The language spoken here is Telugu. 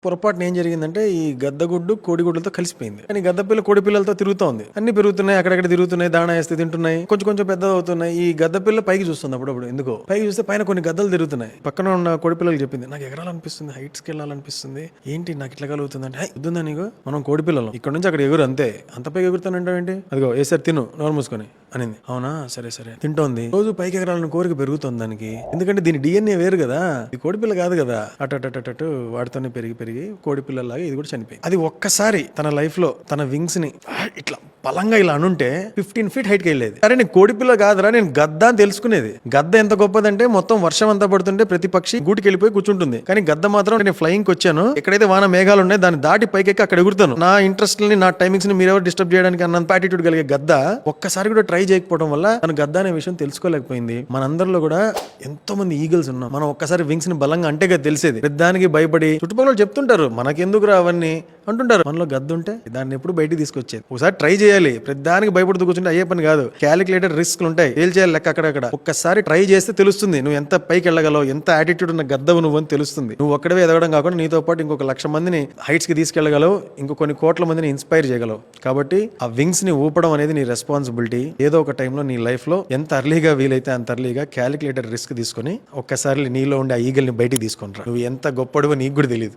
పొరపాటున ఏం జరిగిందంటే ఈ గద్దగుడ్డు కోడిగుడ్లతో కలిసిపోయింది. కానీ గద్ద పిల్ల కోడి పిల్లలతో తిరుగుతోంది. అన్ని పెరుగుతున్నాయి, అక్కడక్కడ తిరుగుతున్నాయి, దాణా వేస్తే తింటున్నాయి, కొంచెం కొంచెం పెద్దది అవుతున్నాయి. ఈ గద్ద పిల్ల పైకి చూస్తుంది అప్పుడప్పుడు. ఎందుకో పైకి చూస్తే పైన కొన్ని గద్దలు తిరుగుతున్నాయి. పక్కన ఉన్న కోడి పిల్లలకు చెప్పింది, నాకు ఎగరాలనిపిస్తుంది, హైట్స్కి వెళ్ళాలనిపిస్తుంది, ఏంటి నాకు ఇట్లా కలుగుతుంది అంటే, వద్దుందా నీకు, మనం కోడి పిల్లలు ఇక్కడ నుంచి అక్కడ ఎగురు అంతే, అంత పైకి ఎగురుతానంటావు ఏంటి, అదిగో ఏసారి తిను నోరు మూసుకొని అనింది. అవునా సరే సరే తింటోంది. రోజు పైకి ఎగరాలని కోరిక పెరుగుతుంది దానికి. ఎందుకంటే దీని డిఎన్ఏ వేరు కదా, ఇది కోడి పిల్ల కాదు కదా. అటు వాటితోనే పెరిగి పెరిగి కోడి పిల్లలాగా ఇది కూడా చనిపోయింది. అది ఒక్కసారి తన లైఫ్ లో తన వింగ్స్ ని ఇట్లా బలంగా ఇలా అనుంటే 15 feet హైట్కి వెళ్ళేది. అరే నేను కోడి పిల్ల కాదురా, నేను గద్ద అని తెలుసుకునేది. గద్ద ఎంత గొప్పదంటే మొత్తం వర్షం అంతా పడుతుంటే ప్రతి పక్షి గూటికి వెళ్ళిపోయి కూర్చుంటుంది. కానీ గద్ద మాత్రం నేను ఫ్లయింగ్ వచ్చాను, ఎక్కడైతే వాన మేఘాలు ఉన్నాయి దాన్ని దాటి పైకెక్కి అక్కడ ఎగురుతాను. నా ఇంట్రెస్ట్ ని, నా టైమింగ్స్ ని మీరెవరు డిస్టర్బ్ చేయడానికి అన్నంత యాటిట్యూడ్ కలిగే గద్ద ఒక్కసారి కూడా ట్రై చేయకపోవడం వల్ల తను గద్ద అనే విషయం తెలుసుకోలేకపోయింది. మనందరిలో కూడా ఎంతో మంది ఈగల్స్ ఉన్నాం. మనం ఒక్కసారి వింగ్స్ ని బలంగా అంటే కదా తెలిసేది. దానికి భయపడి చుట్టుపక్కల చెప్తుంటారు మనకెందుకు రా అవన్నీ అంటుంటారు. మనలో గద్ద ఉంటే దాన్ని ఎప్పుడు బయటికి తీసుకొచ్చేది. ఒకసారి ట్రై చేయాలి. ప్రతిదానికి భయపడుతూ కూర్చుంటే అయ్యే పని కాదు. క్యాలిక్యులేటెడ్ రిస్క్లు ఉంటాయి, ఏం చేయాలి లెక్క అక్కడక్కడ. ఒక్కసారి ట్రై చేస్తే తెలుస్తుంది నువ్వు ఎంత పైకి వెళ్ళగలవు, ఎంత యాటిట్యూడ్ ఉన్న గద్దవు నువ్వు అని తెలుస్తుంది. నువ్వు ఒక్కడే ఎదగడం కాకుండా నీతో పాటు ఇంకొక 1,00,000 మందిని హైట్స్ కి తీసుకెళ్లగలవు, ఇంకో కొన్ని కోట్ల మందిని ఇన్స్పైర్ చేయగలవు. కాబట్టి ఆ వింగ్స్ ని ఊపడం అనేది నీ రెస్పాన్సిబిలిటీ. ఏదో ఒక టైంలో నీ లైఫ్ లో ఎంత అర్లీగా వీలైతే అంత అర్లీగా క్యాలిక్యులేటెడ్ రిస్క్ తీసుకొని ఒక్కసారి నీలో ఉండే ఆ ఈగల్ని బయటికి తీసుకుంటారు. నువ్వు ఎంత గొప్పడువో నీకు కూడా తెలియదు.